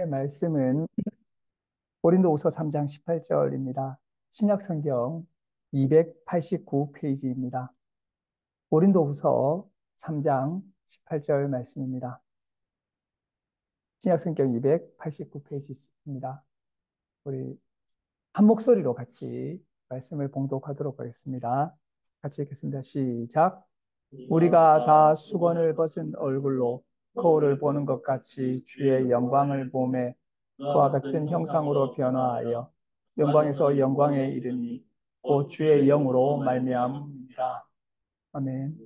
말씀은 고린도후서 3장 18절입니다. 신약성경 289페이지입니다. 고린도후서 3장 18절 말씀입니다. 신약성경 289페이지입니다. 우리 한 목소리로 같이 말씀을 봉독하도록 하겠습니다. 같이 읽겠습니다. 시작. 우리가 다 수건을 벗은 얼굴로 거울을 보는 것 같이 주의 영광을 보매 그와 같은 형상으로 변화하여 영광에서 영광에 이르니 곧 주의 영으로 말미암습니다. 아멘.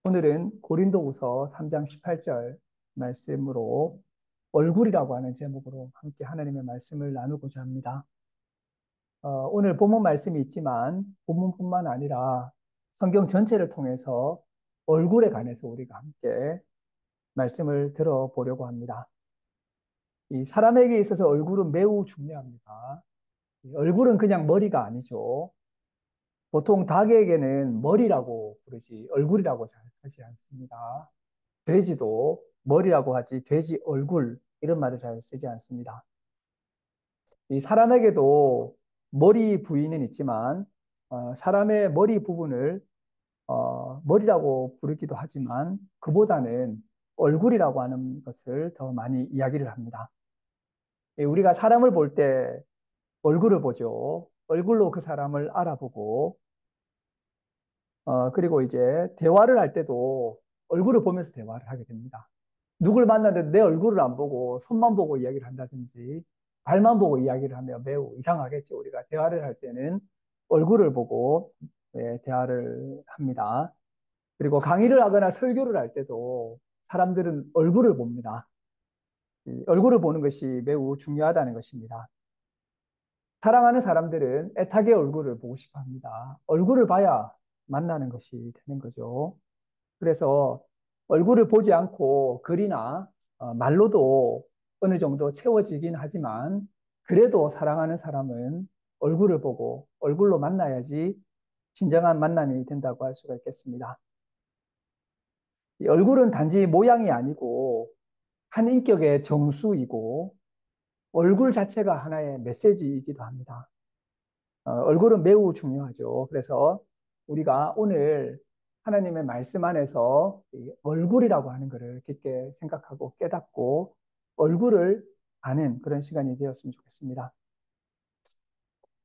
오늘은 고린도후서 3장 18절 말씀으로 얼굴이라고 하는 제목으로 함께 하나님의 말씀을 나누고자 합니다. 오늘 본문 말씀이 있지만 본문뿐만 아니라 성경 전체를 통해서 얼굴에 관해서 우리가 함께 말씀을 들어보려고 합니다. 이 사람에게 있어서 얼굴은 매우 중요합니다. 이 얼굴은 그냥 머리가 아니죠. 보통 닭에게는 머리라고 부르지 얼굴이라고 잘 하지 않습니다. 돼지도 머리라고 하지 돼지 얼굴 이런 말을 잘 쓰지 않습니다. 이 사람에게도 머리 부위는 있지만 사람의 머리 부분을 머리라고 부르기도 하지만 그보다는 얼굴이라고 하는 것을 더 많이 이야기를 합니다. 우리가 사람을 볼 때 얼굴을 보죠. 얼굴로 그 사람을 알아보고 그리고 이제 대화를 할 때도 얼굴을 보면서 대화를 하게 됩니다. 누굴 만났는데 내 얼굴을 안 보고 손만 보고 이야기를 한다든지 발만 보고 이야기를 하면 매우 이상하겠죠. 우리가 대화를 할 때는 얼굴을 보고 대화를 합니다. 그리고 강의를 하거나 설교를 할 때도 사람들은 얼굴을 봅니다. 이 얼굴을 보는 것이 매우 중요하다는 것입니다. 사랑하는 사람들은 애타게 얼굴을 보고 싶어 합니다. 얼굴을 봐야 만나는 것이 되는 거죠. 그래서 얼굴을 보지 않고 글이나 말로도 어느 정도 채워지긴 하지만 그래도 사랑하는 사람은 얼굴을 보고 얼굴로 만나야지 진정한 만남이 된다고 할 수가 있겠습니다. 이 얼굴은 단지 모양이 아니고 한 인격의 정수이고 얼굴 자체가 하나의 메시지이기도 합니다. 얼굴은 매우 중요하죠. 그래서 우리가 오늘 하나님의 말씀 안에서 이 얼굴이라고 하는 것을 깊게 생각하고 깨닫고 얼굴을 아는 그런 시간이 되었으면 좋겠습니다.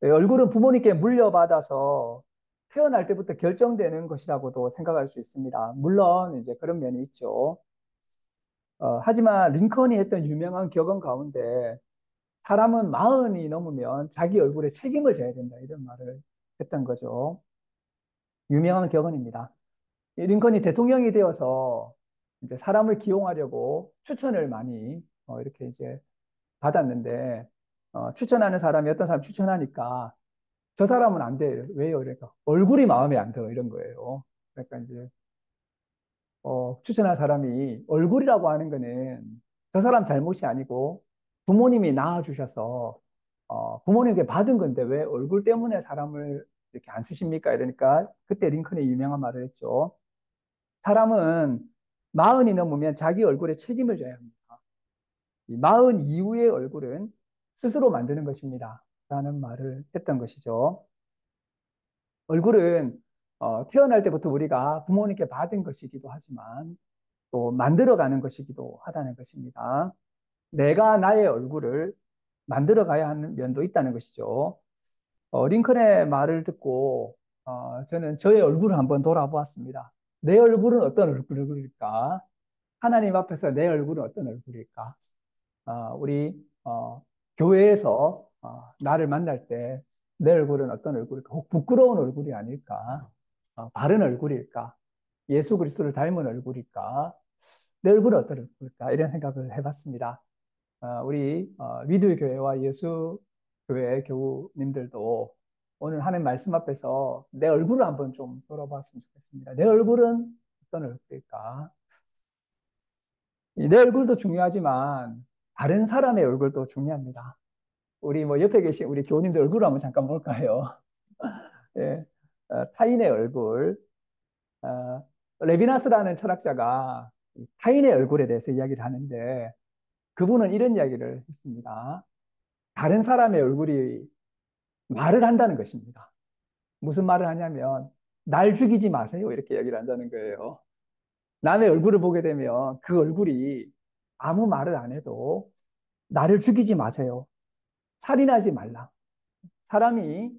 얼굴은 부모님께 물려받아서 태어날 때부터 결정되는 것이라고도 생각할 수 있습니다. 물론 이제 그런 면이 있죠. 하지만 링컨이 했던 유명한 격언 가운데 사람은 마흔이 넘으면 자기 얼굴에 책임을 져야 된다 이런 말을 했던 거죠. 유명한 격언입니다. 이 링컨이 대통령이 되어서 이제 사람을 기용하려고 추천을 많이 이렇게 이제 받았는데 추천하는 사람이 어떤 사람 추천하니까 저 사람은 안 돼. 왜요? 그러니까 얼굴이 마음에 안 들어 이런 거예요. 그러니까 이제 추천한 사람이 얼굴이라고 하는 거는 저 사람 잘못이 아니고 부모님이 낳아주셔서 부모님께 받은 건데 왜 얼굴 때문에 사람을 이렇게 안 쓰십니까? 이러니까 그때 링컨이 유명한 말을 했죠. 사람은 마흔이 넘으면 자기 얼굴에 책임을 져야 합니다. 이 마흔 이후의 얼굴은 스스로 만드는 것입니다. 라는 말을 했던 것이죠. 얼굴은 태어날 때부터 우리가 부모님께 받은 것이기도 하지만 또 만들어가는 것이기도 하다는 것입니다. 내가 나의 얼굴을 만들어가야 하는 면도 있다는 것이죠. 링컨의 말을 듣고 저는 저의 얼굴을 한번 돌아보았습니다. 내 얼굴은 어떤 얼굴일까? 하나님 앞에서 내 얼굴은 어떤 얼굴일까? 우리 교회에서 나를 만날 때 내 얼굴은 어떤 얼굴일까? 혹 부끄러운 얼굴이 아닐까? 바른 얼굴일까? 예수 그리스도를 닮은 얼굴일까? 내 얼굴은 어떤 얼굴일까? 이런 생각을 해봤습니다. 우리 위드 교회와 예수 교회 교우님들도 오늘 하는 말씀 앞에서 내 얼굴을 한번 좀 돌아봤으면 좋겠습니다. 내 얼굴은 어떤 얼굴일까? 내 얼굴도 중요하지만 다른 사람의 얼굴도 중요합니다. 우리 뭐 옆에 계신 우리 교우님들 얼굴을 한번 잠깐 볼까요? 예, 타인의 얼굴. 레비나스라는 철학자가 타인의 얼굴에 대해서 이야기를 하는데 그분은 이런 이야기를 했습니다. 다른 사람의 얼굴이 말을 한다는 것입니다. 무슨 말을 하냐면, 날 죽이지 마세요. 이렇게 얘기를 한다는 거예요. 남의 얼굴을 보게 되면 그 얼굴이 아무 말을 안 해도 나를 죽이지 마세요. 살인하지 말라. 사람이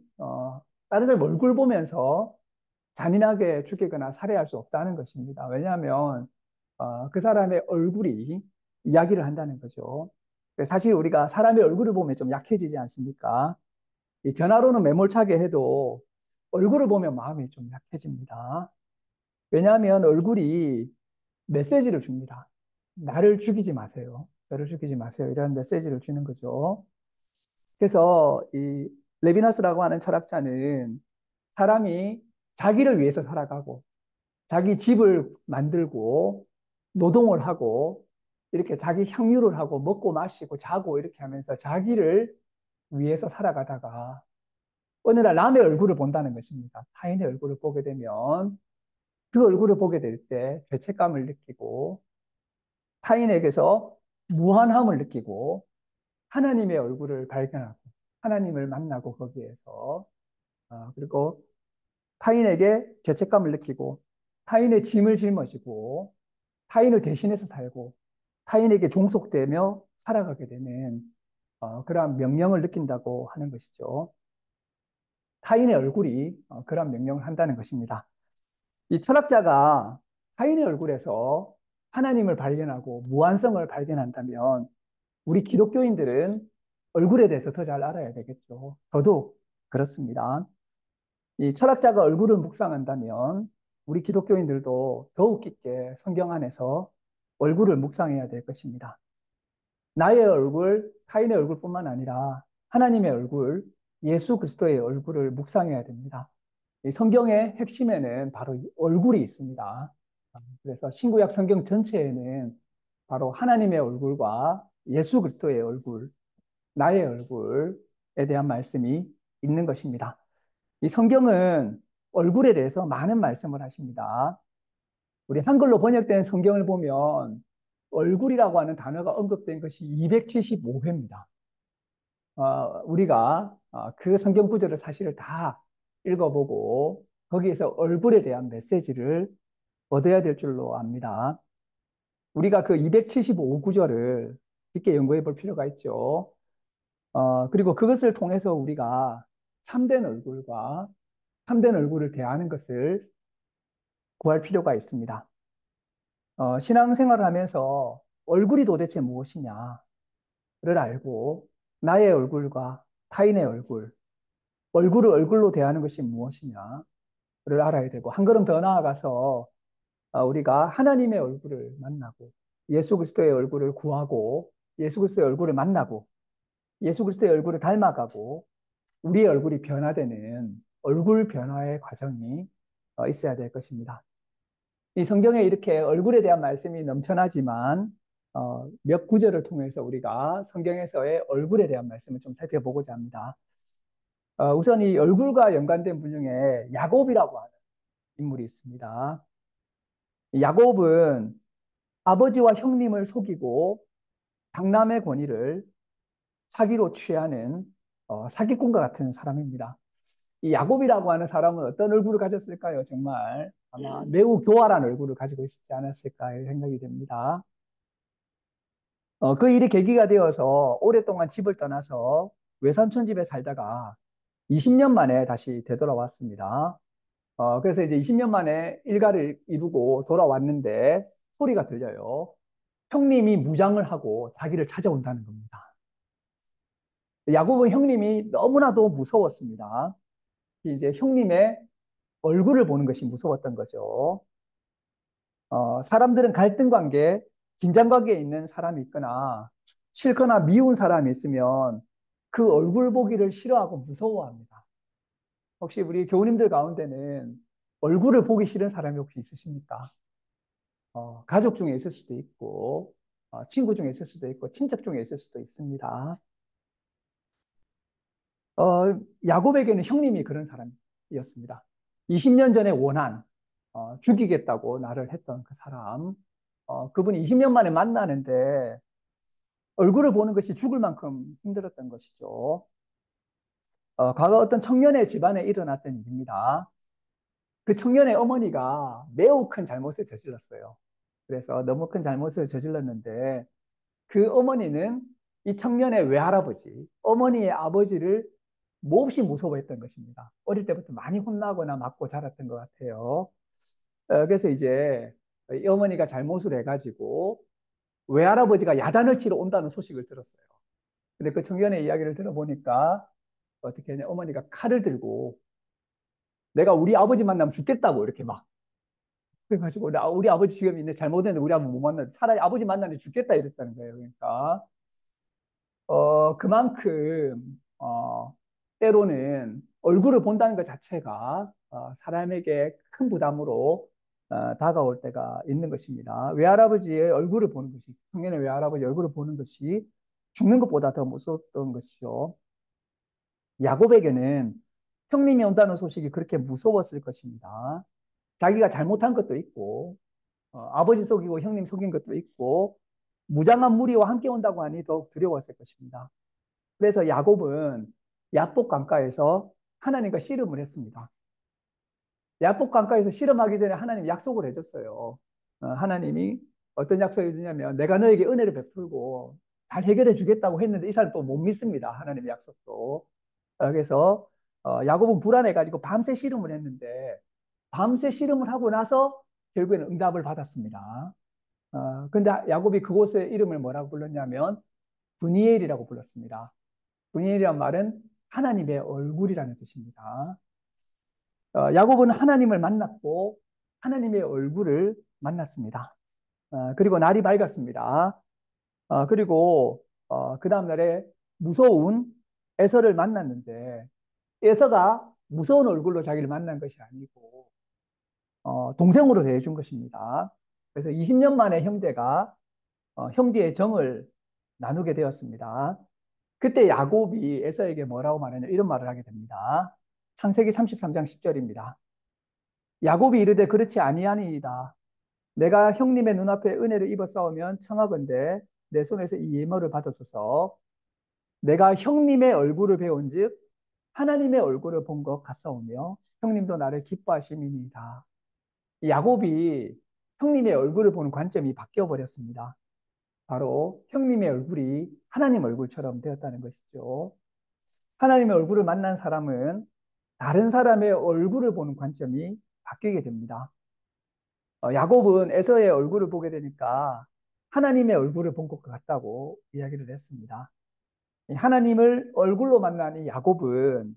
다른 사람 얼굴 보면서 잔인하게 죽이거나 살해할 수 없다는 것입니다. 왜냐하면 그 사람의 얼굴이 이야기를 한다는 거죠. 사실 우리가 사람의 얼굴을 보면 좀 약해지지 않습니까? 이 전화로는 매몰차게 해도 얼굴을 보면 마음이 좀 약해집니다. 왜냐하면 얼굴이 메시지를 줍니다. 나를 죽이지 마세요. 저를 죽이지 마세요. 이런 메시지를 주는 거죠. 그래서 이 레비나스라고 하는 철학자는 사람이 자기를 위해서 살아가고 자기 집을 만들고 노동을 하고 이렇게 자기 향유를 하고 먹고 마시고 자고 이렇게 하면서 자기를 위해서 살아가다가 어느 날 남의 얼굴을 본다는 것입니다. 타인의 얼굴을 보게 되면 그 얼굴을 보게 될 때 죄책감을 느끼고 타인에게서 무한함을 느끼고 하나님의 얼굴을 발견하고 하나님을 만나고 거기에서 그리고 타인에게 죄책감을 느끼고 타인의 짐을 짊어지고 타인을 대신해서 살고 타인에게 종속되며 살아가게 되는 그러한 명령을 느낀다고 하는 것이죠. 타인의 얼굴이 그러한 명령을 한다는 것입니다. 이 철학자가 타인의 얼굴에서 하나님을 발견하고 무한성을 발견한다면 우리 기독교인들은 얼굴에 대해서 더 잘 알아야 되겠죠. 저도 그렇습니다. 이 철학자가 얼굴을 묵상한다면 우리 기독교인들도 더욱 깊게 성경 안에서 얼굴을 묵상해야 될 것입니다. 나의 얼굴, 타인의 얼굴뿐만 아니라 하나님의 얼굴, 예수 그리스도의 얼굴을 묵상해야 됩니다. 이 성경의 핵심에는 바로 이 얼굴이 있습니다. 그래서 신구약 성경 전체에는 바로 하나님의 얼굴과 예수 그리스도의 얼굴, 나의 얼굴에 대한 말씀이 있는 것입니다. 이 성경은 얼굴에 대해서 많은 말씀을 하십니다. 우리 한글로 번역된 성경을 보면 얼굴이라고 하는 단어가 언급된 것이 275회입니다. 우리가 그 성경 구절을 사실을 다 읽어보고 거기에서 얼굴에 대한 메시지를 얻어야 될 줄로 압니다. 우리가 그 275 구절을 깊게 연구해 볼 필요가 있죠. 그리고 그것을 통해서 우리가 참된 얼굴과 참된 얼굴을 대하는 것을 구할 필요가 있습니다. 신앙생활을 하면서 얼굴이 도대체 무엇이냐를 알고 나의 얼굴과 타인의 얼굴, 얼굴을 얼굴로 대하는 것이 무엇이냐를 알아야 되고 한 걸음 더 나아가서 우리가 하나님의 얼굴을 만나고 예수 그리스도의 얼굴을 구하고 예수 그리스도의 얼굴을 만나고 예수 그리스도의 얼굴을 닮아가고 우리의 얼굴이 변화되는 얼굴 변화의 과정이 있어야 될 것입니다. 이 성경에 이렇게 얼굴에 대한 말씀이 넘쳐나지만 몇 구절을 통해서 우리가 성경에서의 얼굴에 대한 말씀을 좀 살펴보고자 합니다. 우선 이 얼굴과 연관된 분 중에 야곱이라고 하는 인물이 있습니다. 야곱은 아버지와 형님을 속이고 장남의 권위를 사기로 취하는 사기꾼과 같은 사람입니다. 이 야곱이라고 하는 사람은 어떤 얼굴을 가졌을까요? 정말 아마 매우 교활한 얼굴을 가지고 있지 않았을까 생각이 됩니다. 그 일이 계기가 되어서 오랫동안 집을 떠나서 외삼촌 집에 살다가 20년 만에 다시 되돌아왔습니다. 그래서 이제 20년 만에 일가를 이루고 돌아왔는데 소리가 들려요. 형님이 무장을 하고 자기를 찾아온다는 겁니다. 야곱은 형님이 너무나도 무서웠습니다. 이제 형님의 얼굴을 보는 것이 무서웠던 거죠. 사람들은 갈등 관계, 긴장 관계에 있는 사람이 있거나 싫거나 미운 사람이 있으면 그 얼굴 보기를 싫어하고 무서워합니다. 혹시 우리 교우님들 가운데는 얼굴을 보기 싫은 사람이 혹시 있으십니까? 가족 중에 있을 수도 있고, 친구 중에 있을 수도 있고, 친척 중에 있을 수도 있습니다. 야곱에게는 형님이 그런 사람이었습니다. 20년 전에 원한, 죽이겠다고 나를 했던 그 사람, 그분이 20년 만에 만나는데 얼굴을 보는 것이 죽을 만큼 힘들었던 것이죠. 과거 어떤 청년의 집안에 일어났던 일입니다. 그 청년의 어머니가 매우 큰 잘못을 저질렀어요. 그래서 너무 큰 잘못을 저질렀는데 그 어머니는 이 청년의 외할아버지, 어머니의 아버지를 몹시 무서워했던 것입니다. 어릴 때부터 많이 혼나거나 맞고 자랐던 것 같아요. 그래서 이제 이 어머니가 잘못을 해가지고 외할아버지가 야단을 치러 온다는 소식을 들었어요. 근데 그 청년의 이야기를 들어보니까 어떻게 했냐, 어머니가 칼을 들고 내가 우리 아버지 만나면 죽겠다고 이렇게 막 그래가지고 우리 아버지 지금 있네 잘못했는데 우리 아버지 못 만나 차라리 아버지 만나면 죽겠다 이랬다는 거예요. 그러니까 그만큼 때로는 얼굴을 본다는 것 자체가 사람에게 큰 부담으로 다가올 때가 있는 것입니다. 외할아버지의 얼굴을 보는 것이 청년의 외할아버지 얼굴을 보는 것이 죽는 것보다 더 무서웠던 것이죠. 야곱에게는 형님이 온다는 소식이 그렇게 무서웠을 것입니다. 자기가 잘못한 것도 있고 아버지 속이고 형님 속인 것도 있고 무장한 무리와 함께 온다고 하니 더욱 두려웠을 것입니다. 그래서 야곱은 야복 강가에서 하나님과 씨름을 했습니다. 야복 강가에서 씨름하기 전에 하나님 약속을 해줬어요. 하나님이 어떤 약속을 해주냐면 내가 너에게 은혜를 베풀고 잘 해결해 주겠다고 했는데 이 사람 또 못 믿습니다. 하나님의 약속도. 그래서 야곱은 불안해가지고 밤새 씨름을 했는데 밤새 씨름을 하고 나서 결국에는 응답을 받았습니다. 근데 야곱이 그곳의 이름을 뭐라고 불렀냐면 브니엘이라고 불렀습니다. 브니엘이란 말은 하나님의 얼굴이라는 뜻입니다. 야곱은 하나님을 만났고 하나님의 얼굴을 만났습니다. 그리고 날이 밝았습니다. 그리고 그 다음날에 무서운 에서를 만났는데 에서가 무서운 얼굴로 자기를 만난 것이 아니고 동생으로 대해준 것입니다. 그래서 20년 만에 형제가 형제의 정을 나누게 되었습니다. 그때 야곱이 에서에게 뭐라고 말하냐 이런 말을 하게 됩니다. 창세기 33장 10절입니다. 야곱이 이르되 그렇지 아니하니이다. 내가 형님의 눈앞에 은혜를 입어 싸우면 청하건대 내 손에서 이 예물을 받았소서. 내가 형님의 얼굴을 배운즉 하나님의 얼굴을 본 것 같사오며 형님도 나를 기뻐하심이니이다. 야곱이 형님의 얼굴을 보는 관점이 바뀌어 버렸습니다. 바로 형님의 얼굴이 하나님 얼굴처럼 되었다는 것이죠. 하나님의 얼굴을 만난 사람은 다른 사람의 얼굴을 보는 관점이 바뀌게 됩니다. 야곱은 에서의 얼굴을 보게 되니까 하나님의 얼굴을 본 것 같다고 이야기를 했습니다. 하나님을 얼굴로 만난 이 야곱은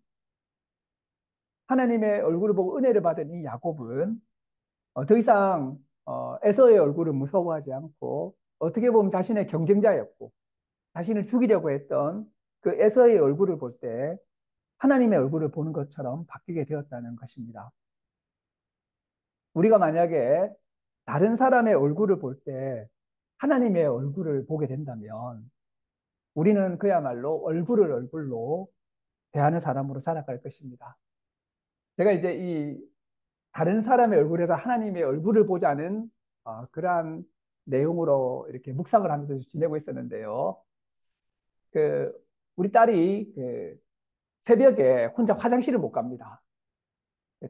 하나님의 얼굴을 보고 은혜를 받은 이 야곱은 더 이상 에서의 얼굴을 무서워하지 않고 어떻게 보면 자신의 경쟁자였고 자신을 죽이려고 했던 그 에서의 얼굴을 볼 때 하나님의 얼굴을 보는 것처럼 바뀌게 되었다는 것입니다. 우리가 만약에 다른 사람의 얼굴을 볼 때 하나님의 얼굴을 보게 된다면 우리는 그야말로 얼굴을 얼굴로 대하는 사람으로 자라갈 것입니다. 제가 이제 이 다른 사람의 얼굴에서 하나님의 얼굴을 보자는 그러한 내용으로 이렇게 묵상을 하면서 지내고 있었는데요. 그 우리 딸이 새벽에 혼자 화장실을 못 갑니다.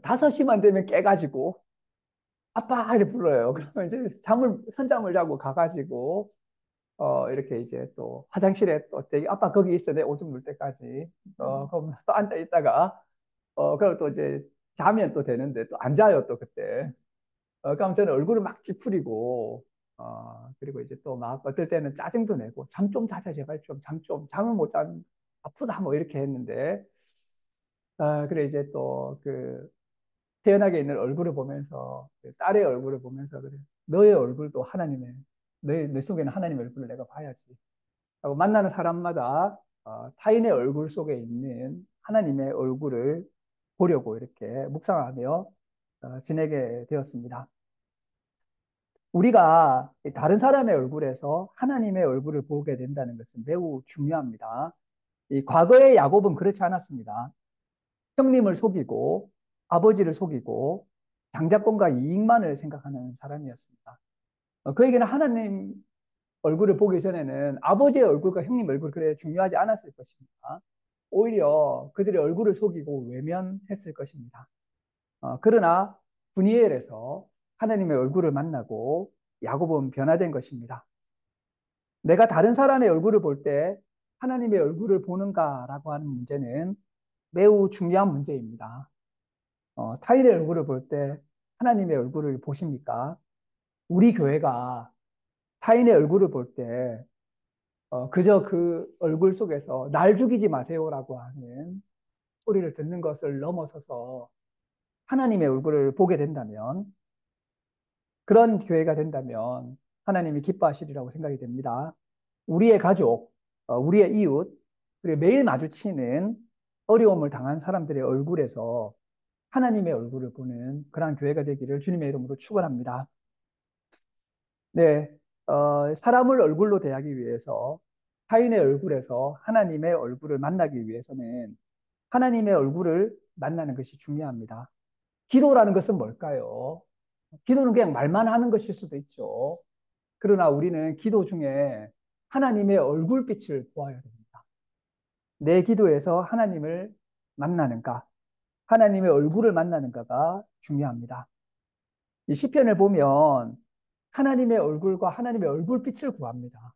5시만 되면 깨가지고 아빠 이렇게 불러요. 그러면 이제 선잠을 자고 가가지고 이렇게 이제 또 화장실에 또 아빠 거기 있어 내 오줌 눌 때까지 그럼 또 앉아 있다가 그리고 또 이제 자면 또 되는데 또 안 자요 또 그때. 그럼 저는 얼굴을 막 찌푸리고 그리고 이제 또 막 어떨 때는 짜증도 내고 잠 좀 자자 제발 좀 잠을 못 자면 아프다 뭐 이렇게 했는데 그래 이제 또 그 태연하게 있는 얼굴을 보면서 그 딸의 얼굴을 보면서 그래 너의 얼굴도 하나님의 내 속에는 하나님의 얼굴을 내가 봐야지 하고 만나는 사람마다 타인의 얼굴 속에 있는 하나님의 얼굴을 보려고 이렇게 묵상하며 지내게 되었습니다. 우리가 다른 사람의 얼굴에서 하나님의 얼굴을 보게 된다는 것은 매우 중요합니다. 이 과거의 야곱은 그렇지 않았습니다. 형님을 속이고 아버지를 속이고 장자권과 이익만을 생각하는 사람이었습니다. 그에게는 하나님 얼굴을 보기 전에는 아버지의 얼굴과 형님 얼굴 그래 중요하지 않았을 것입니다. 오히려 그들의 얼굴을 속이고 외면했을 것입니다. 그러나 분이엘에서 하나님의 얼굴을 만나고 야곱은 변화된 것입니다. 내가 다른 사람의 얼굴을 볼 때 하나님의 얼굴을 보는가라고 하는 문제는 매우 중요한 문제입니다. 타인의 얼굴을 볼 때 하나님의 얼굴을 보십니까? 우리 교회가 타인의 얼굴을 볼 때 그저 그 얼굴 속에서 날 죽이지 마세요라고 하는 소리를 듣는 것을 넘어서서 하나님의 얼굴을 보게 된다면, 그런 교회가 된다면 하나님이 기뻐하시리라고 생각이 됩니다. 우리의 가족, 우리의 이웃, 그리고 매일 마주치는 어려움을 당한 사람들의 얼굴에서 하나님의 얼굴을 보는 그러한 교회가 되기를 주님의 이름으로 축원합니다. 네, 사람을 얼굴로 대하기 위해서 타인의 얼굴에서 하나님의 얼굴을 만나기 위해서는 하나님의 얼굴을 만나는 것이 중요합니다. 기도라는 것은 뭘까요? 기도는 그냥 말만 하는 것일 수도 있죠. 그러나 우리는 기도 중에 하나님의 얼굴빛을 보아야 됩니다. 내 기도에서 하나님을 만나는가, 하나님의 얼굴을 만나는가가 중요합니다. 이 시편을 보면 하나님의 얼굴과 하나님의 얼굴빛을 구합니다.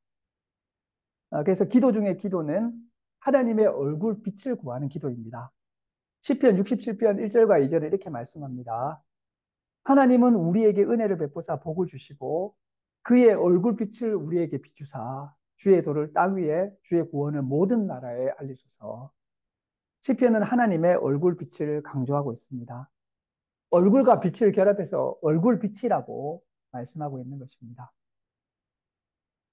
그래서 기도 중에 기도는 하나님의 얼굴빛을 구하는 기도입니다. 시편 67편 1절과 2절에 이렇게 말씀합니다. 하나님은 우리에게 은혜를 베푸사 복을 주시고 그의 얼굴빛을 우리에게 비추사 주의 도를 땅 위에 주의 구원을 모든 나라에 알리소서. 시편은 하나님의 얼굴빛을 강조하고 있습니다. 얼굴과 빛을 결합해서 얼굴빛이라고 말씀하고 있는 것입니다.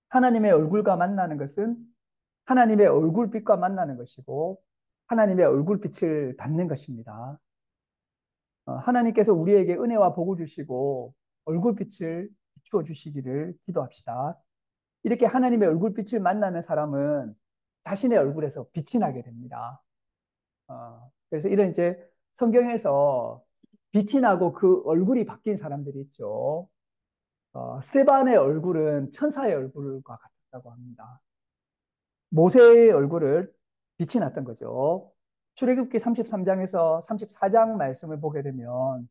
하나님의 얼굴과 만나는 것은 하나님의 얼굴빛과 만나는 것이고 하나님의 얼굴빛을 받는 것입니다. 하나님께서 우리에게 은혜와 복을 주시고 얼굴빛을 비추어 주시기를 기도합시다. 이렇게 하나님의 얼굴빛을 만나는 사람은 자신의 얼굴에서 빛이 나게 됩니다. 그래서 이런 이제 성경에서 빛이 나고 그 얼굴이 바뀐 사람들이 있죠. 스테반의 얼굴은 천사의 얼굴과 같았다고 합니다. 모세의 얼굴을 빛이 났던 거죠. 출애굽기 33장에서 34장 말씀을 보게 되면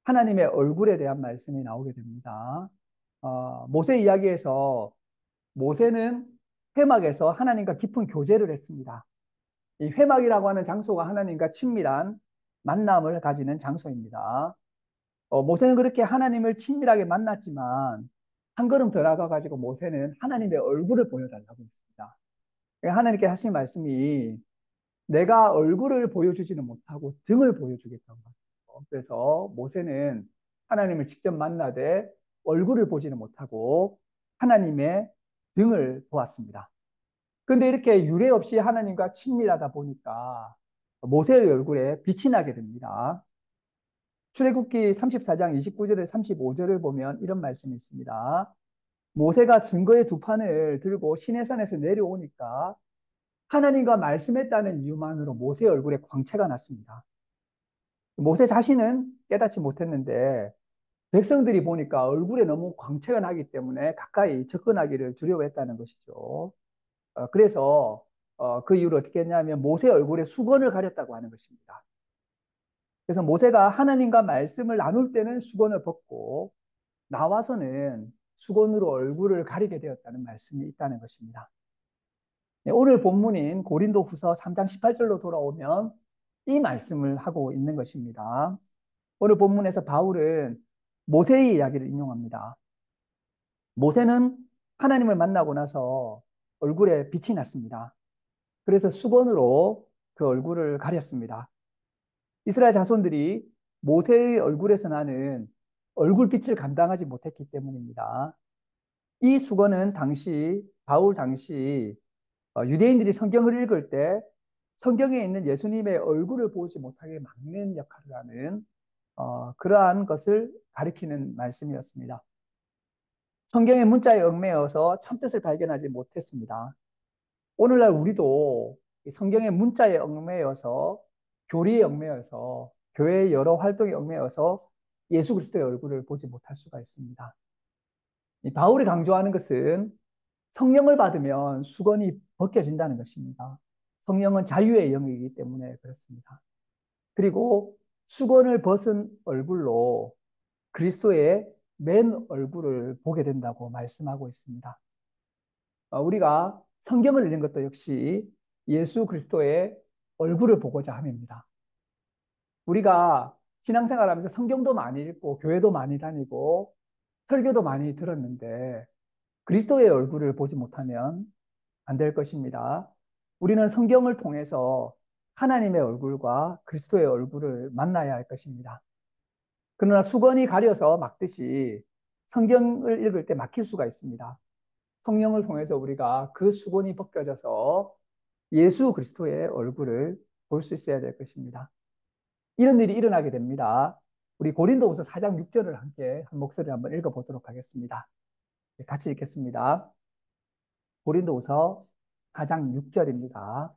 하나님의 얼굴에 대한 말씀이 나오게 됩니다. 모세 이야기에서 모세는 회막에서 하나님과 깊은 교제를 했습니다. 이 회막이라고 하는 장소가 하나님과 친밀한 만남을 가지는 장소입니다. 모세는 그렇게 하나님을 친밀하게 만났지만 한 걸음 더 나가가지고 모세는 하나님의 얼굴을 보여달라고 했습니다. 하나님께 하신 말씀이 내가 얼굴을 보여주지는 못하고 등을 보여주겠다고 하죠. 그래서 모세는 하나님을 직접 만나되 얼굴을 보지는 못하고 하나님의 등을 보았습니다. 그런데 이렇게 유례 없이 하나님과 친밀하다 보니까 모세의 얼굴에 빛이 나게 됩니다. 출애굽기 34장 29절에 35절을 보면 이런 말씀이 있습니다. 모세가 증거의 두 판을 들고 시내산에서 내려오니까 하나님과 말씀했다는 이유만으로 모세의 얼굴에 광채가 났습니다. 모세 자신은 깨닫지 못했는데 백성들이 보니까 얼굴에 너무 광채가 나기 때문에 가까이 접근하기를 두려워했다는 것이죠. 그래서 그 이유로 어떻게 했냐면 모세 얼굴에 수건을 가렸다고 하는 것입니다. 그래서 모세가 하나님과 말씀을 나눌 때는 수건을 벗고 나와서는 수건으로 얼굴을 가리게 되었다는 말씀이 있다는 것입니다. 네, 오늘 본문인 고린도 후서 3장 18절로 돌아오면 이 말씀을 하고 있는 것입니다. 오늘 본문에서 바울은 모세의 이야기를 인용합니다. 모세는 하나님을 만나고 나서 얼굴에 빛이 났습니다. 그래서 수건으로 그 얼굴을 가렸습니다. 이스라엘 자손들이 모세의 얼굴에서 나는 얼굴빛을 감당하지 못했기 때문입니다. 이 수건은 바울 당시 유대인들이 성경을 읽을 때 성경에 있는 예수님의 얼굴을 보지 못하게 막는 역할을 하는 그러한 것을 가리키는 말씀이었습니다. 성경의 문자에 얽매여서 참뜻을 발견하지 못했습니다. 오늘날 우리도 성경의 문자에 얽매여서 교리에 얽매여서 교회의 여러 활동에 얽매여서 예수 그리스도의 얼굴을 보지 못할 수가 있습니다. 바울이 강조하는 것은 성령을 받으면 수건이 벗겨진다는 것입니다. 성령은 자유의 영이기 때문에 그렇습니다. 그리고 수건을 벗은 얼굴로 그리스도의 맨 얼굴을 보게 된다고 말씀하고 있습니다. 우리가 성경을 읽는 것도 역시 예수 그리스도의 얼굴을 보고자 함입니다. 우리가 신앙생활하면서 성경도 많이 읽고 교회도 많이 다니고 설교도 많이 들었는데 그리스도의 얼굴을 보지 못하면 안 될 것입니다. 우리는 성경을 통해서 하나님의 얼굴과 그리스도의 얼굴을 만나야 할 것입니다. 그러나 수건이 가려서 막듯이 성경을 읽을 때 막힐 수가 있습니다. 성령을 통해서 우리가 그 수건이 벗겨져서 예수 그리스도의 얼굴을 볼 수 있어야 될 것입니다. 이런 일이 일어나게 됩니다. 우리 고린도후서 4장 6절을 함께 한 목소리 한번 읽어보도록 하겠습니다. 같이 읽겠습니다. 고린도후서 4장 6절입니다.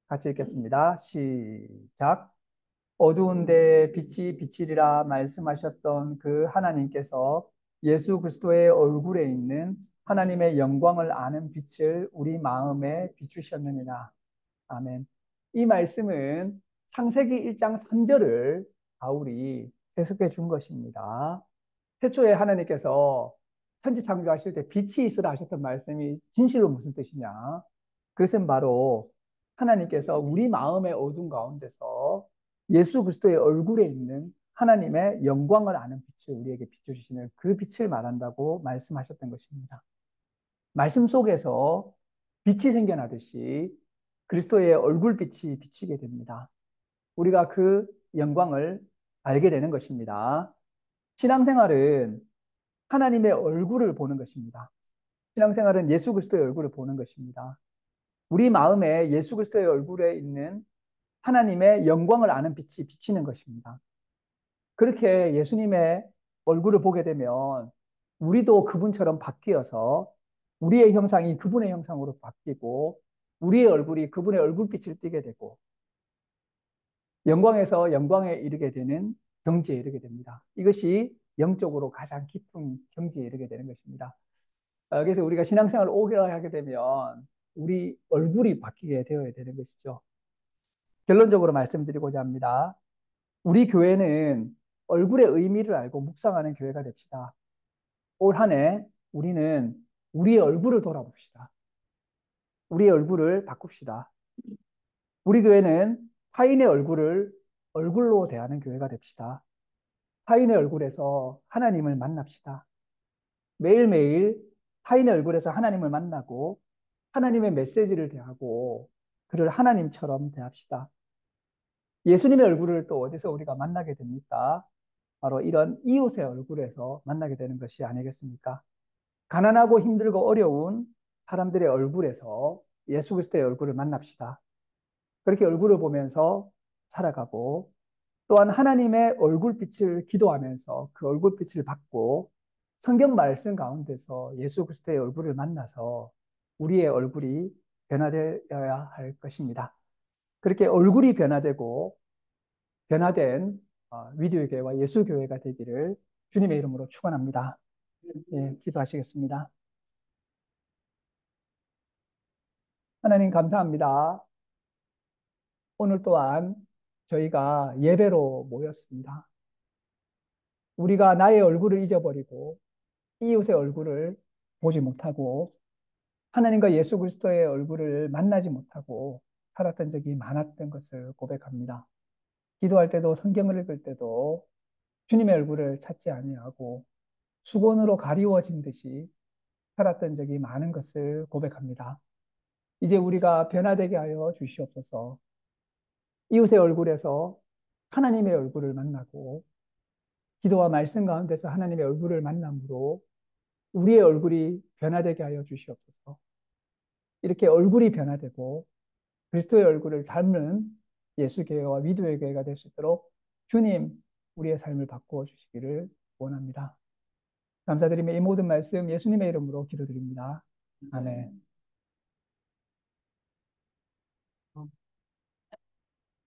같이 읽겠습니다. 시작. 어두운데 빛이 비치리라 말씀하셨던 그 하나님께서 예수 그리스도의 얼굴에 있는 하나님의 영광을 아는 빛을 우리 마음에 비추셨느니라. 아멘. 이 말씀은 창세기 1장 3절을 바울이 해석해 준 것입니다. 태초에 하나님께서 천지 창조하실 때 빛이 있으라 하셨던 말씀이 진실로 무슨 뜻이냐? 그것은 바로 하나님께서 우리 마음의 어둠 가운데서 예수 그리스도의 얼굴에 있는 하나님의 영광을 아는 빛을 우리에게 비춰주시는 그 빛을 말한다고 말씀하셨던 것입니다. 말씀 속에서 빛이 생겨나듯이 그리스도의 얼굴빛이 비치게 됩니다. 우리가 그 영광을 알게 되는 것입니다. 신앙생활은 하나님의 얼굴을 보는 것입니다. 신앙생활은 예수 그리스도의 얼굴을 보는 것입니다. 우리 마음에 예수 그리스도의 얼굴에 있는 하나님의 영광을 아는 빛이 비치는 것입니다. 그렇게 예수님의 얼굴을 보게 되면 우리도 그분처럼 바뀌어서 우리의 형상이 그분의 형상으로 바뀌고 우리의 얼굴이 그분의 얼굴빛을 띠게 되고 영광에서 영광에 이르게 되는 경지에 이르게 됩니다. 이것이 영적으로 가장 깊은 경지에 이르게 되는 것입니다. 그래서 우리가 신앙생활을 오래 하게 되면 우리 얼굴이 바뀌게 되어야 되는 것이죠. 결론적으로 말씀드리고자 합니다. 우리 교회는 얼굴의 의미를 알고 묵상하는 교회가 됩시다. 올 한 해 우리는 우리의 얼굴을 돌아봅시다. 우리의 얼굴을 바꿉시다. 우리 교회는 타인의 얼굴을 얼굴로 대하는 교회가 됩시다. 타인의 얼굴에서 하나님을 만납시다. 매일매일 타인의 얼굴에서 하나님을 만나고 하나님의 메시지를 대하고 그를 하나님처럼 대합시다. 예수님의 얼굴을 또 어디서 우리가 만나게 됩니까? 바로 이런 이웃의 얼굴에서 만나게 되는 것이 아니겠습니까? 가난하고 힘들고 어려운 사람들의 얼굴에서 예수 그리스도의 얼굴을 만납시다. 그렇게 얼굴을 보면서 살아가고 또한 하나님의 얼굴빛을 기도하면서 그 얼굴빛을 받고 성경 말씀 가운데서 예수 그리스도의 얼굴을 만나서 우리의 얼굴이 변화되어야 할 것입니다. 그렇게 얼굴이 변화되고 변화된 위드의 교회와 예수 교회가 되기를 주님의 이름으로 축원합니다. 예, 기도하시겠습니다. 하나님 감사합니다. 오늘 또한 저희가 예배로 모였습니다. 우리가 나의 얼굴을 잊어버리고 이웃의 얼굴을 보지 못하고 하나님과 예수 그리스도의 얼굴을 만나지 못하고 살았던 적이 많았던 것을 고백합니다. 기도할 때도 성경을 읽을 때도 주님의 얼굴을 찾지 아니하고 수건으로 가리워진 듯이 살았던 적이 많은 것을 고백합니다. 이제 우리가 변화되게 하여 주시옵소서. 이웃의 얼굴에서 하나님의 얼굴을 만나고 기도와 말씀 가운데서 하나님의 얼굴을 만남으로 우리의 얼굴이 변화되게 하여 주시옵소서. 이렇게 얼굴이 변화되고 그리스도의 얼굴을 닮는 예수교회와 위도의 교회가 될 수 있도록 주님 우리의 삶을 바꾸어 주시기를 원합니다. 감사드리며 이 모든 말씀 예수님의 이름으로 기도드립니다. 아멘.